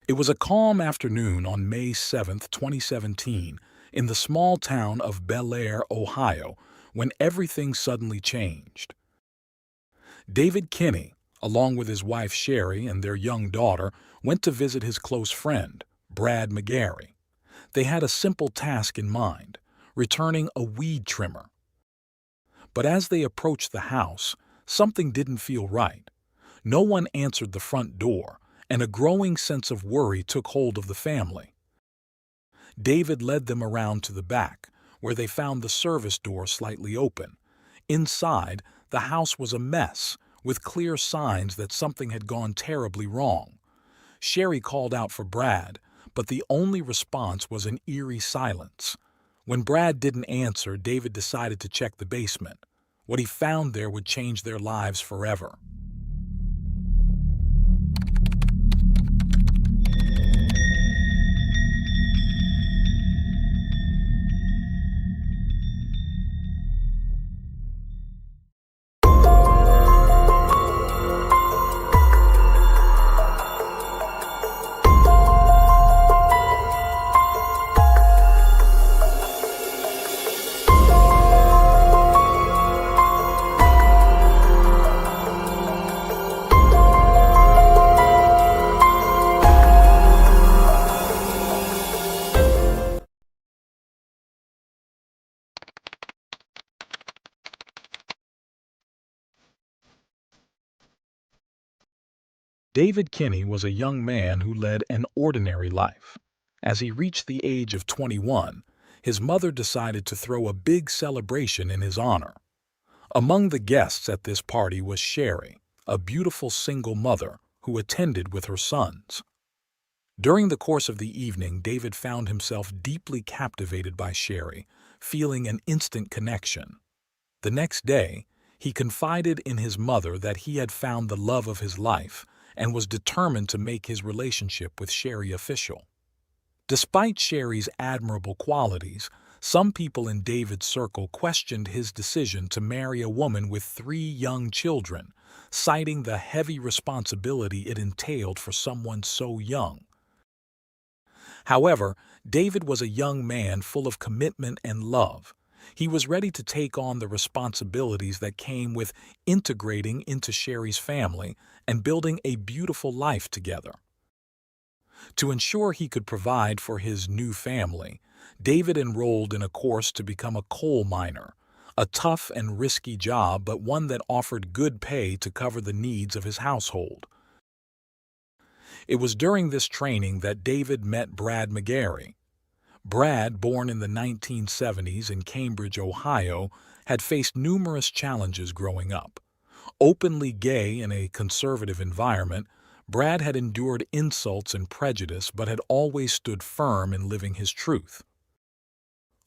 It was a calm afternoon on May 7th, 2017, in the small town of Bel Air, Ohio, when everything suddenly changed. David Kinney, along with his wife Sherry and their young daughter, went to visit his close friend, Brad McGarry. They had a simple task in mind: returning a weed trimmer. But as they approached the house, something didn't feel right. No one answered the front door, and a growing sense of worry took hold of the family. David led them around to the back, where they found the service door slightly open. Inside, the house was a mess, with clear signs that something had gone terribly wrong. Sherry called out for Brad, but the only response was an eerie silence. When Brad didn't answer, David decided to check the basement. What he found there would change their lives forever. David Kinney was a young man who led an ordinary life. As he reached the age of 21, his mother decided to throw a big celebration in his honor. Among the guests at this party was Sherry, a beautiful single mother who attended with her sons. During the course of the evening, David found himself deeply captivated by Sherry, feeling an instant connection. The next day, he confided in his mother that he had found the love of his life and was determined to make his relationship with Sherry official. Despite Sherry's admirable qualities, some people in David's circle questioned his decision to marry a woman with 3 young children, citing the heavy responsibility it entailed for someone so young. However, David was a young man full of commitment and love. He was ready to take on the responsibilities that came with integrating into Sherry's family and building a beautiful life together. To ensure he could provide for his new family, David enrolled in a course to become a coal miner, a tough and risky job, but one that offered good pay to cover the needs of his household. It was during this training that David met Brad McGarry. Brad, born in the 1970s in Cambridge, Ohio, had faced numerous challenges growing up. Openly gay in a conservative environment, Brad had endured insults and prejudice but had always stood firm in living his truth.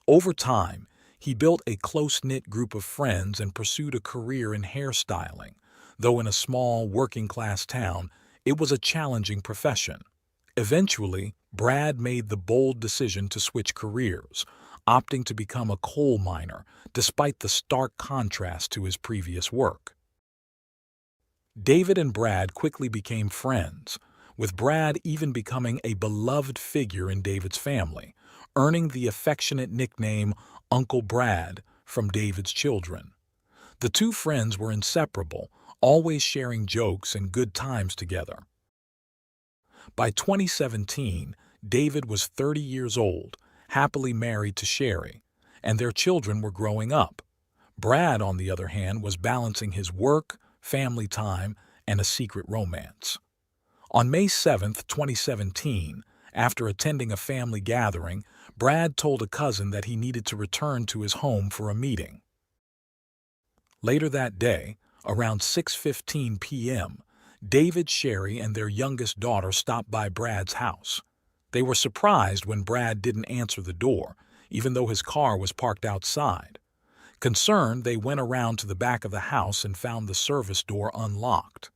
Over time, he built a close-knit group of friends and pursued a career in hairstyling. Though in a small, working-class town, it was a challenging profession. Eventually, Brad made the bold decision to switch careers, opting to become a coal miner, despite the stark contrast to his previous work. David and Brad quickly became friends, with Brad even becoming a beloved figure in David's family, earning the affectionate nickname Uncle Brad from David's children. The two friends were inseparable, always sharing jokes and good times together. By 2017, David was 30 years old, happily married to Sherry, and their children were growing up. Brad, on the other hand, was balancing his work, family time, and a secret romance. On May 7, 2017, after attending a family gathering, Brad told a cousin that he needed to return to his home for a meeting. Later that day, around 6:15 p.m., David, Sherry, and their youngest daughter stopped by Brad's house. They were surprised when Brad didn't answer the door, even though his car was parked outside. Concerned, they went around to the back of the house and found the service door unlocked.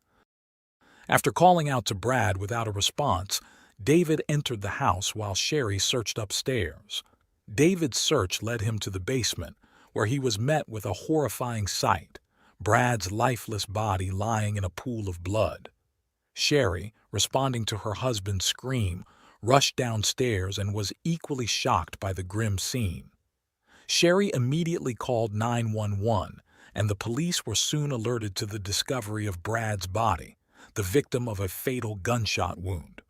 After calling out to Brad without a response, David entered the house while Sherry searched upstairs. David's search led him to the basement, where he was met with a horrifying sight: Brad's lifeless body lying in a pool of blood. Sherry, responding to her husband's scream, rushed downstairs and was equally shocked by the grim scene. Sherry immediately called 911, and the police were soon alerted to the discovery of Brad's body, the victim of a fatal gunshot wound.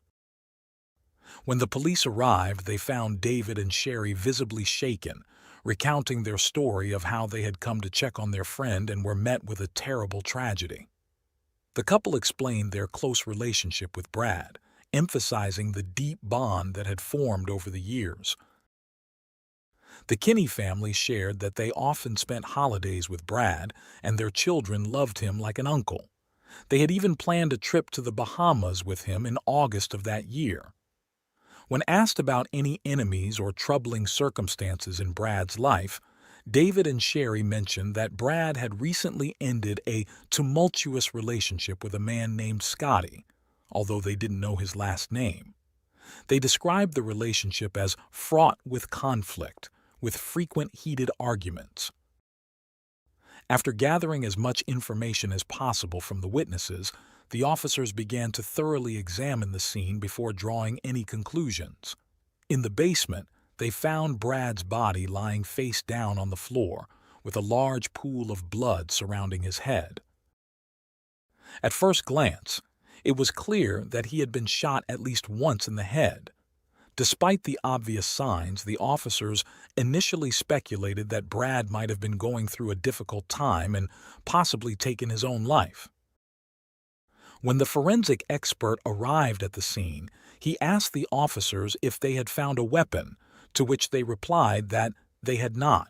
When the police arrived, they found David and Sherry visibly shaken, recounting their story of how they had come to check on their friend and were met with a terrible tragedy. The couple explained their close relationship with Brad, emphasizing the deep bond that had formed over the years. The Kinney family shared that they often spent holidays with Brad, and their children loved him like an uncle. They had even planned a trip to the Bahamas with him in August of that year. When asked about any enemies or troubling circumstances in Brad's life, David and Sherry mentioned that Brad had recently ended a tumultuous relationship with a man named Scotty, although they didn't know his last name. They described the relationship as fraught with conflict, with frequent heated arguments. After gathering as much information as possible from the witnesses, the officers began to thoroughly examine the scene before drawing any conclusions. In the basement, they found Brad's body lying face down on the floor, with a large pool of blood surrounding his head. At first glance, it was clear that he had been shot at least once in the head. Despite the obvious signs, the officers initially speculated that Brad might have been going through a difficult time and possibly taken his own life. When the forensic expert arrived at the scene, he asked the officers if they had found a weapon, to which they replied that they had not.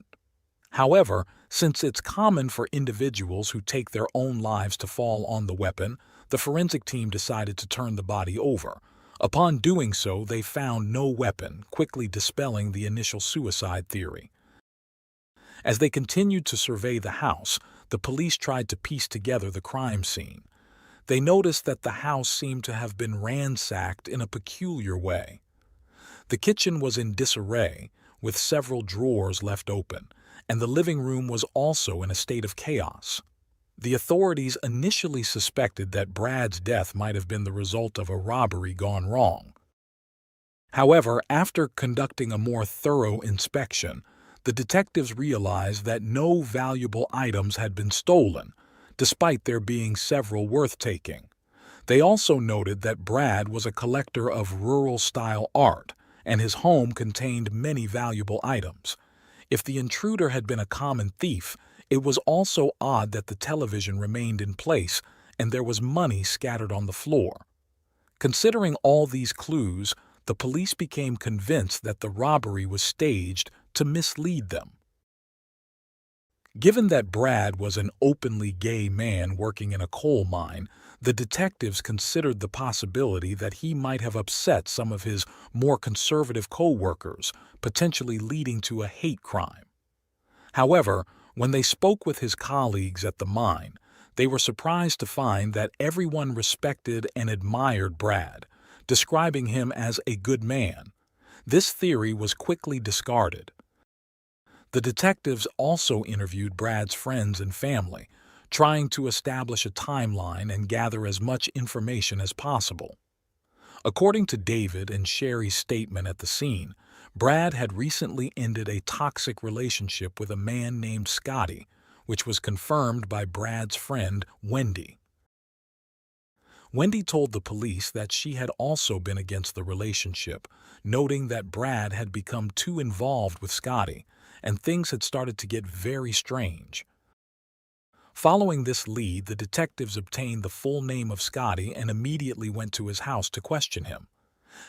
However, since it's common for individuals who take their own lives to fall on the weapon, the forensic team decided to turn the body over. Upon doing so, they found no weapon, quickly dispelling the initial suicide theory. As they continued to survey the house, the police tried to piece together the crime scene. They noticed that the house seemed to have been ransacked in a peculiar way. The kitchen was in disarray, with several drawers left open, and the living room was also in a state of chaos. The authorities initially suspected that Brad's death might have been the result of a robbery gone wrong. However, after conducting a more thorough inspection, the detectives realized that no valuable items had been stolen, despite there being several worth taking. They also noted that Brad was a collector of rural-style art, and his home contained many valuable items. If the intruder had been a common thief, it was also odd that the television remained in place and there was money scattered on the floor. Considering all these clues, the police became convinced that the robbery was staged to mislead them. Given that Brad was an openly gay man working in a coal mine, the detectives considered the possibility that he might have upset some of his more conservative co-workers, potentially leading to a hate crime. However, when they spoke with his colleagues at the mine, they were surprised to find that everyone respected and admired Brad, describing him as a good man. This theory was quickly discarded. The detectives also interviewed Brad's friends and family, trying to establish a timeline and gather as much information as possible. According to David and Sherry's statement at the scene, Brad had recently ended a toxic relationship with a man named Scotty, which was confirmed by Brad's friend, Wendy. Wendy told the police that she had also been against the relationship, noting that Brad had become too involved with Scotty, and things had started to get very strange. Following this lead, the detectives obtained the full name of Scotty and immediately went to his house to question him.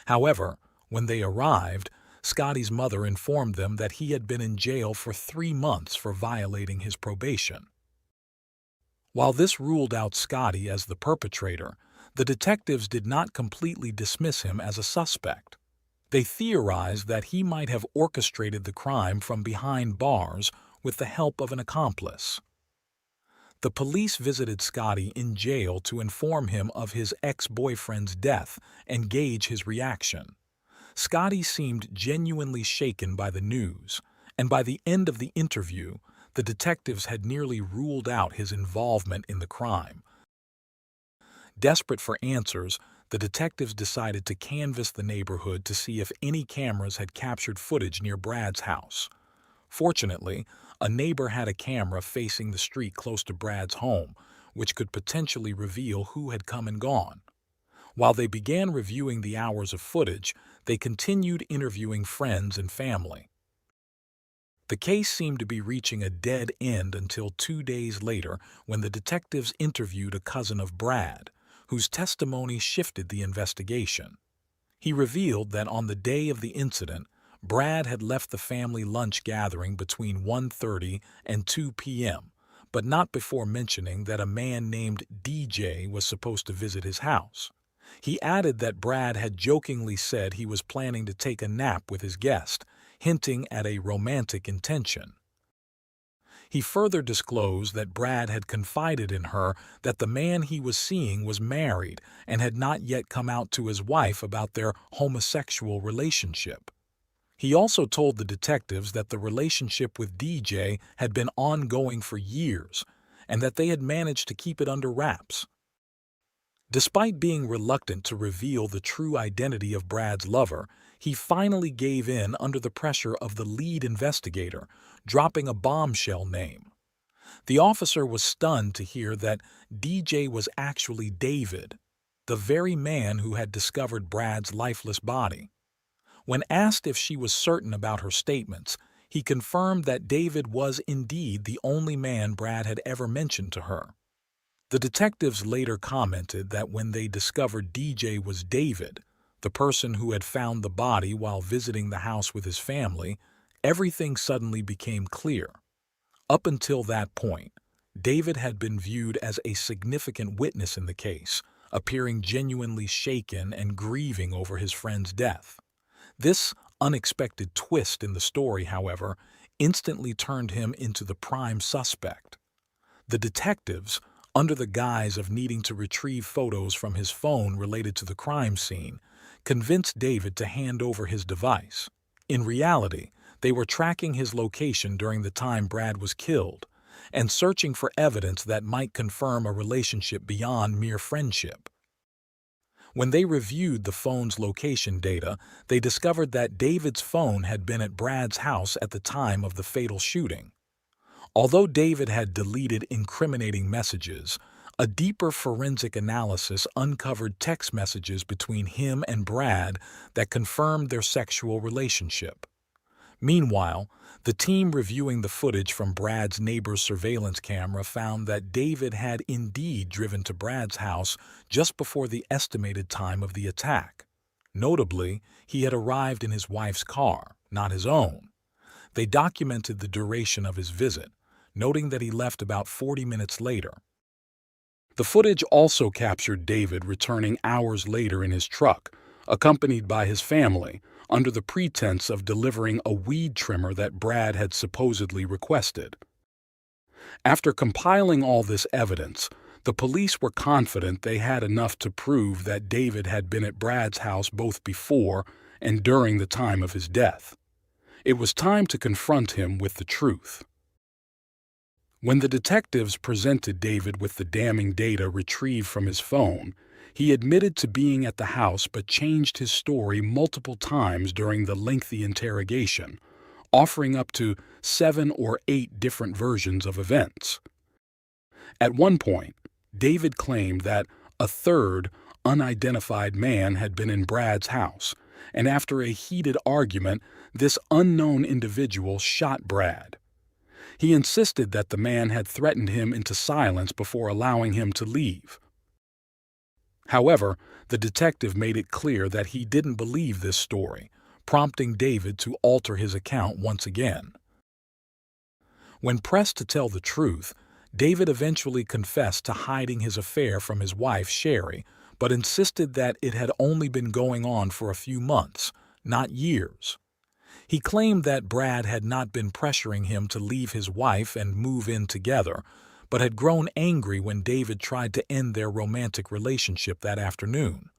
However, when they arrived, Scotty's mother informed them that he had been in jail for 3 months for violating his probation. While this ruled out Scotty as the perpetrator, the detectives did not completely dismiss him as a suspect. They theorized that he might have orchestrated the crime from behind bars with the help of an accomplice. The police visited Scotty in jail to inform him of his ex-boyfriend's death and gauge his reaction. Scotty seemed genuinely shaken by the news, and by the end of the interview, the detectives had nearly ruled out his involvement in the crime. Desperate for answers, the detectives decided to canvass the neighborhood to see if any cameras had captured footage near Brad's house. Fortunately, a neighbor had a camera facing the street close to Brad's home, which could potentially reveal who had come and gone. While they began reviewing the hours of footage, they continued interviewing friends and family. The case seemed to be reaching a dead end until 2 days later when the detectives interviewed a cousin of Brad, whose testimony shifted the investigation. He revealed that on the day of the incident, Brad had left the family lunch gathering between 1:30 and 2 p.m., but not before mentioning that a man named DJ was supposed to visit his house. He added that Brad had jokingly said he was planning to take a nap with his guest, hinting at a romantic intention. He further disclosed that Brad had confided in her that the man he was seeing was married and had not yet come out to his wife about their homosexual relationship. He also told the detectives that the relationship with DJ had been ongoing for years and that they had managed to keep it under wraps. Despite being reluctant to reveal the true identity of Brad's lover, he finally gave in under the pressure of the lead investigator, dropping a bombshell name. The officer was stunned to hear that DJ was actually David, the very man who had discovered Brad's lifeless body. When asked if she was certain about her statements, he confirmed that David was indeed the only man Brad had ever mentioned to her. The detectives later commented that when they discovered DJ was David, the person who had found the body while visiting the house with his family, everything suddenly became clear. Up until that point, David had been viewed as a significant witness in the case, appearing genuinely shaken and grieving over his friend's death. This unexpected twist in the story, however, instantly turned him into the prime suspect. The detectives, under the guise of needing to retrieve photos from his phone related to the crime scene, convinced David to hand over his device. In reality, they were tracking his location during the time Brad was killed and searching for evidence that might confirm a relationship beyond mere friendship. When they reviewed the phone's location data, they discovered that David's phone had been at Brad's house at the time of the fatal shooting. Although David had deleted incriminating messages, a deeper forensic analysis uncovered text messages between him and Brad that confirmed their sexual relationship. Meanwhile, the team reviewing the footage from Brad's neighbor's surveillance camera found that David had indeed driven to Brad's house just before the estimated time of the attack. Notably, he had arrived in his wife's car, not his own. They documented the duration of his visit, noting that he left about 40 minutes later. The footage also captured David returning hours later in his truck, accompanied by his family, under the pretense of delivering a weed trimmer that Brad had supposedly requested. After compiling all this evidence, the police were confident they had enough to prove that David had been at Brad's house both before and during the time of his death. It was time to confront him with the truth. When the detectives presented David with the damning data retrieved from his phone, he admitted to being at the house but changed his story multiple times during the lengthy interrogation, offering up to 7 or 8 different versions of events. At one point, David claimed that a third, unidentified man had been in Brad's house, and after a heated argument, this unknown individual shot Brad. He insisted that the man had threatened him into silence before allowing him to leave. However, the detective made it clear that he didn't believe this story, prompting David to alter his account once again. When pressed to tell the truth, David eventually confessed to hiding his affair from his wife, Sherry, but insisted that it had only been going on for a few months, not years. He claimed that Brad had not been pressuring him to leave his wife and move in together, but had grown angry when David tried to end their romantic relationship that afternoon.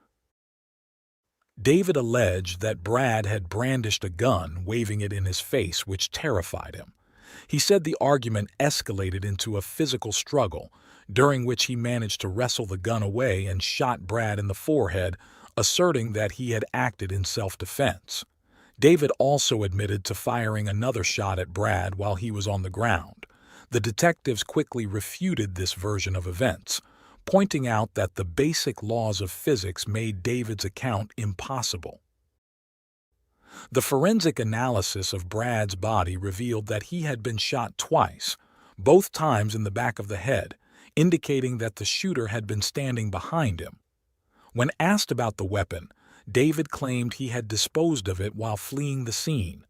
David alleged that Brad had brandished a gun, waving it in his face, which terrified him. He said the argument escalated into a physical struggle, during which he managed to wrestle the gun away and shot Brad in the forehead, asserting that he had acted in self-defense. David also admitted to firing another shot at Brad while he was on the ground. The detectives quickly refuted this version of events, pointing out that the basic laws of physics made David's account impossible. The forensic analysis of Brad's body revealed that he had been shot twice, both times in the back of the head, indicating that the shooter had been standing behind him. When asked about the weapon, David claimed he had disposed of it while fleeing the scene.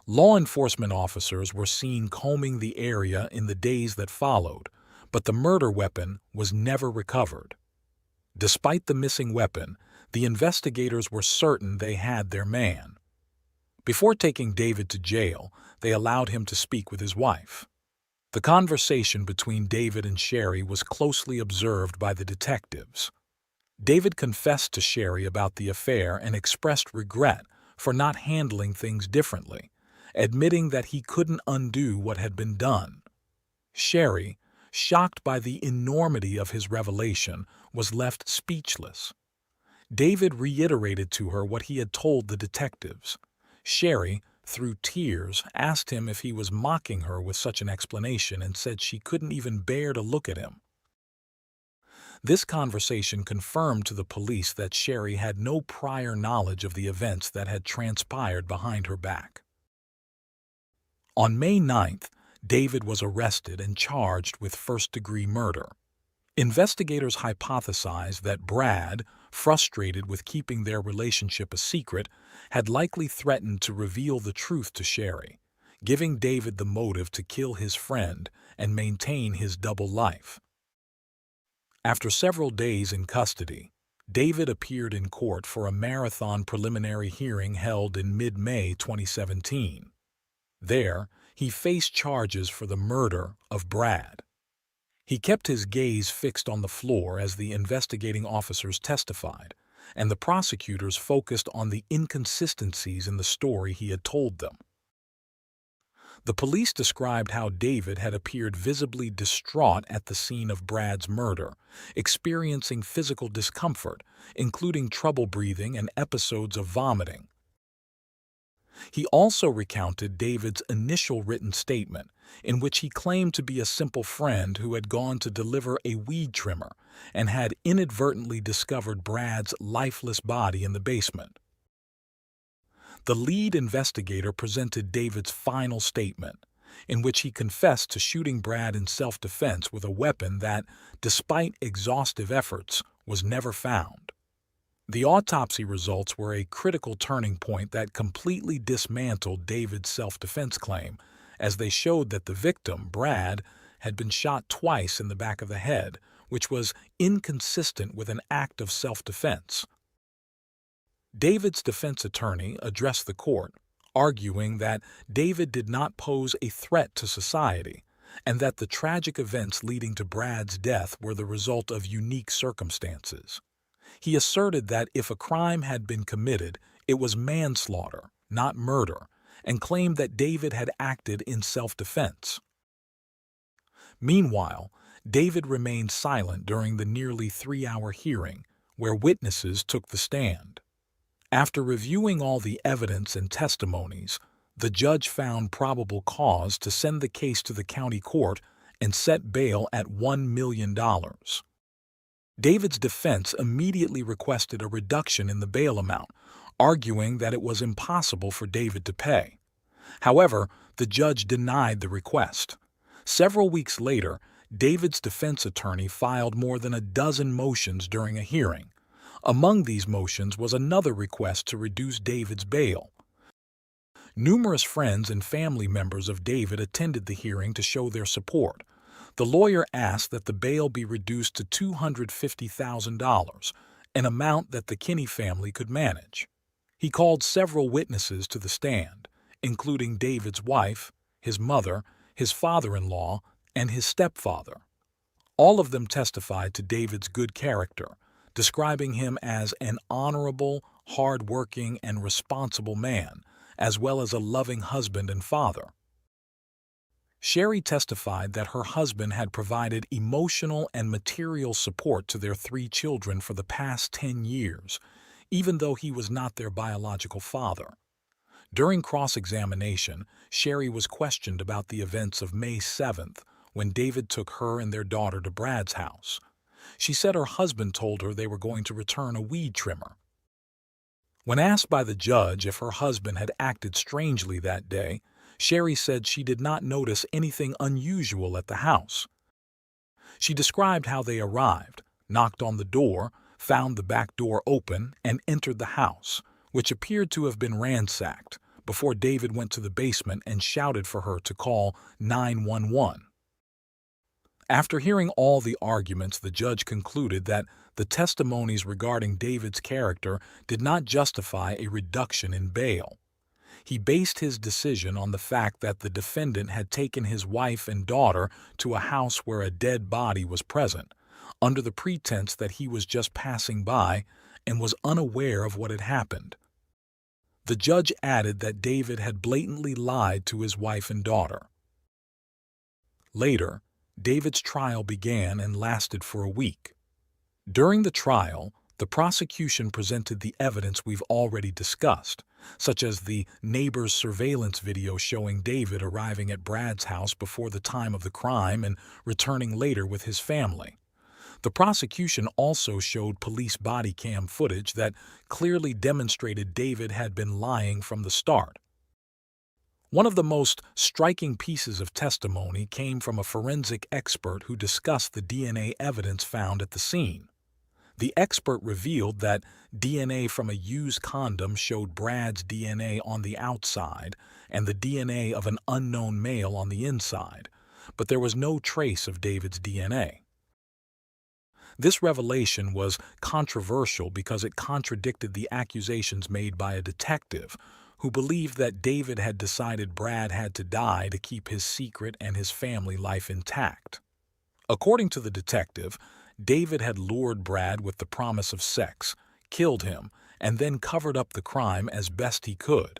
Law enforcement officers were seen combing the area in the days that followed, but the murder weapon was never recovered. Despite the missing weapon, the investigators were certain they had their man. Before taking David to jail, they allowed him to speak with his wife. The conversation between David and Sherry was closely observed by the detectives. David confessed to Sherry about the affair and expressed regret for not handling things differently, admitting that he couldn't undo what had been done. Sherry, shocked by the enormity of his revelation, was left speechless. David reiterated to her what he had told the detectives. Sherry, through tears, asked him if he was mocking her with such an explanation and said she couldn't even bear to look at him. This conversation confirmed to the police that Sherry had no prior knowledge of the events that had transpired behind her back. On May 9th, David was arrested and charged with first-degree murder. Investigators hypothesized that Brad, frustrated with keeping their relationship a secret, had likely threatened to reveal the truth to Sherry, giving David the motive to kill his friend and maintain his double life. After several days in custody, David appeared in court for a marathon preliminary hearing held in mid-May 2017. There, he faced charges for the murder of Brad. He kept his gaze fixed on the floor as the investigating officers testified, and the prosecutors focused on the inconsistencies in the story he had told them. The police described how David had appeared visibly distraught at the scene of Brad's murder, experiencing physical discomfort, including trouble breathing and episodes of vomiting. He also recounted David's initial written statement, in which he claimed to be a simple friend who had gone to deliver a weed trimmer and had inadvertently discovered Brad's lifeless body in the basement. The lead investigator presented David's final statement, in which he confessed to shooting Brad in self-defense with a weapon that, despite exhaustive efforts, was never found. The autopsy results were a critical turning point that completely dismantled David's self-defense claim, as they showed that the victim, Brad, had been shot twice in the back of the head, which was inconsistent with an act of self-defense. David's defense attorney addressed the court, arguing that David did not pose a threat to society, and that the tragic events leading to Brad's death were the result of unique circumstances. He asserted that if a crime had been committed, it was manslaughter, not murder, and claimed that David had acted in self-defense. Meanwhile, David remained silent during the nearly 3-hour hearing, where witnesses took the stand. After reviewing all the evidence and testimonies, the judge found probable cause to send the case to the county court and set bail at $1 million. David's defense immediately requested a reduction in the bail amount, arguing that it was impossible for David to pay. However, the judge denied the request. Several weeks later, David's defense attorney filed more than a dozen motions during a hearing. Among these motions was another request to reduce David's bail. Numerous friends and family members of David attended the hearing to show their support. The lawyer asked that the bail be reduced to $250,000, an amount that the Kinney family could manage. He called several witnesses to the stand, including David's wife, his mother, his father-in-law, and his stepfather. All of them testified to David's good character, describing him as an honorable, hard-working, and responsible man, as well as a loving husband and father. Sherry testified that her husband had provided emotional and material support to their 3 children for the past 10 years, even though he was not their biological father. During cross-examination, Sherry was questioned about the events of May 7th, when David took her and their daughter to Brad's house. She said her husband told her they were going to return a weed trimmer. When asked by the judge if her husband had acted strangely that day, Sherry said she did not notice anything unusual at the house. She described how they arrived, knocked on the door, found the back door open, and entered the house, which appeared to have been ransacked, before David went to the basement and shouted for her to call 911. After hearing all the arguments, the judge concluded that the testimonies regarding David's character did not justify a reduction in bail. He based his decision on the fact that the defendant had taken his wife and daughter to a house where a dead body was present, under the pretense that he was just passing by and was unaware of what had happened. The judge added that David had blatantly lied to his wife and daughter. Later, David's trial began and lasted for a week. During the trial, the prosecution presented the evidence we've already discussed, such as the neighbor's surveillance video showing David arriving at Brad's house before the time of the crime and returning later with his family. The prosecution also showed police body cam footage that clearly demonstrated David had been lying from the start. One of the most striking pieces of testimony came from a forensic expert who discussed the DNA evidence found at the scene. The expert revealed that DNA from a used condom showed Brad's DNA on the outside and the DNA of an unknown male on the inside, but there was no trace of David's DNA. This revelation was controversial because it contradicted the accusations made by a detective who believed that David had decided Brad had to die to keep his secret and his family life intact. According to the detective, David had lured Brad with the promise of sex, killed him, and then covered up the crime as best he could.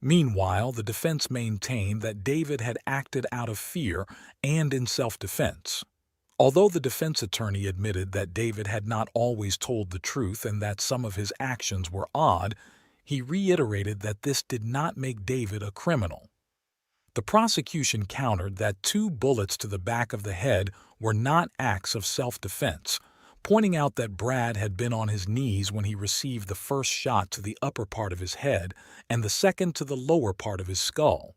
Meanwhile, the defense maintained that David had acted out of fear and in self-defense. Although the defense attorney admitted that David had not always told the truth and that some of his actions were odd, he reiterated that this did not make David a criminal. The prosecution countered that 2 bullets to the back of the head were not acts of self-defense, pointing out that Brad had been on his knees when he received the first shot to the upper part of his head and the second to the lower part of his skull.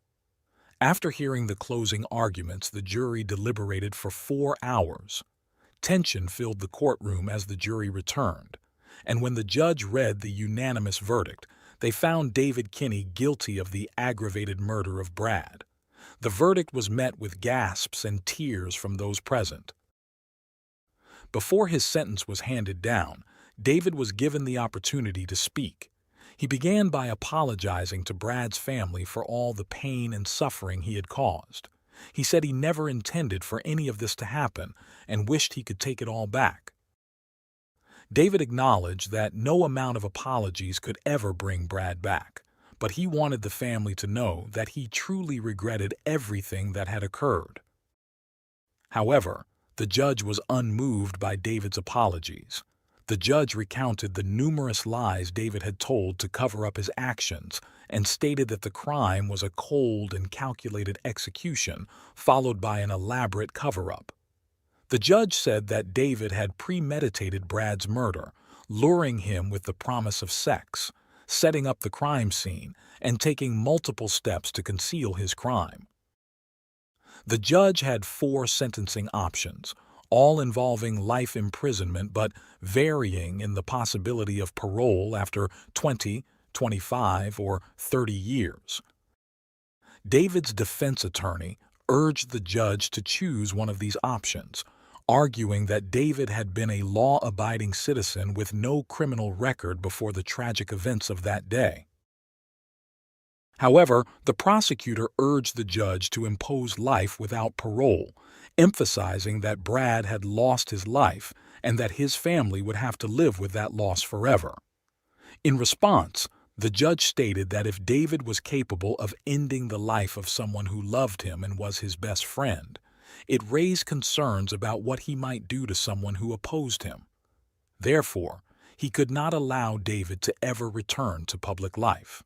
After hearing the closing arguments, the jury deliberated for 4 hours. Tension filled the courtroom as the jury returned, and when the judge read the unanimous verdict, they found David Kinney guilty of the aggravated murder of Brad. The verdict was met with gasps and tears from those present. Before his sentence was handed down, David was given the opportunity to speak. He began by apologizing to Brad's family for all the pain and suffering he had caused. He said he never intended for any of this to happen and wished he could take it all back. David acknowledged that no amount of apologies could ever bring Brad back, but he wanted the family to know that he truly regretted everything that had occurred. However, the judge was unmoved by David's apologies. The judge recounted the numerous lies David had told to cover up his actions and stated that the crime was a cold and calculated execution followed by an elaborate cover-up. The judge said that David had premeditated Brad's murder, luring him with the promise of sex, setting up the crime scene, and taking multiple steps to conceal his crime. The judge had 4 sentencing options, all involving life imprisonment but varying in the possibility of parole after 20, 25, or 30 years. David's defense attorney urged the judge to choose one of these options, arguing that David had been a law-abiding citizen with no criminal record before the tragic events of that day. However, the prosecutor urged the judge to impose life without parole, emphasizing that Brad had lost his life and that his family would have to live with that loss forever. In response, The judge stated that if David was capable of ending the life of someone who loved him and was his best friend, it raised concerns about what he might do to someone who opposed him. Therefore, he could not allow David to ever return to public life.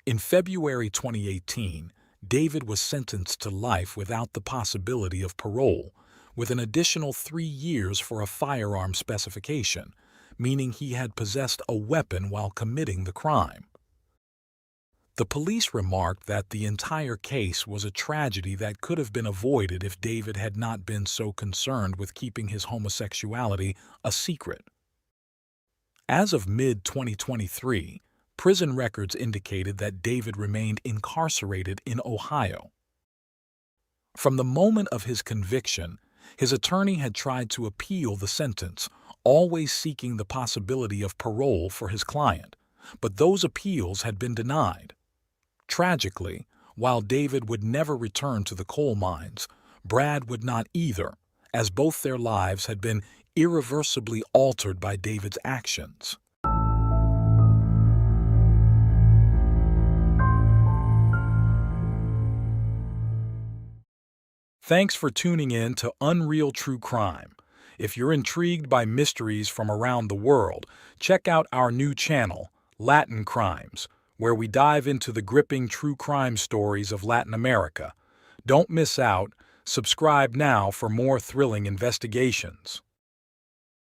In February 2018, David was sentenced to life without the possibility of parole, with an additional 3 years for a firearm specification, meaning he had possessed a weapon while committing the crime. The police remarked that the entire case was a tragedy that could have been avoided if David had not been so concerned with keeping his homosexuality a secret. As of mid-2023, prison records indicated that David remained incarcerated in Ohio. From the moment of his conviction, his attorney had tried to appeal the sentence, always seeking the possibility of parole for his client, but those appeals had been denied. Tragically, while David would never return to the coal mines, Brad would not either, as both their lives had been irreversibly altered by David's actions. Thanks for tuning in to Unreal True Crime. If you're intrigued by mysteries from around the world, check out our new channel, Latin Crimes, where we dive into the gripping true crime stories of Latin America. Don't miss out. Subscribe now for more thrilling investigations.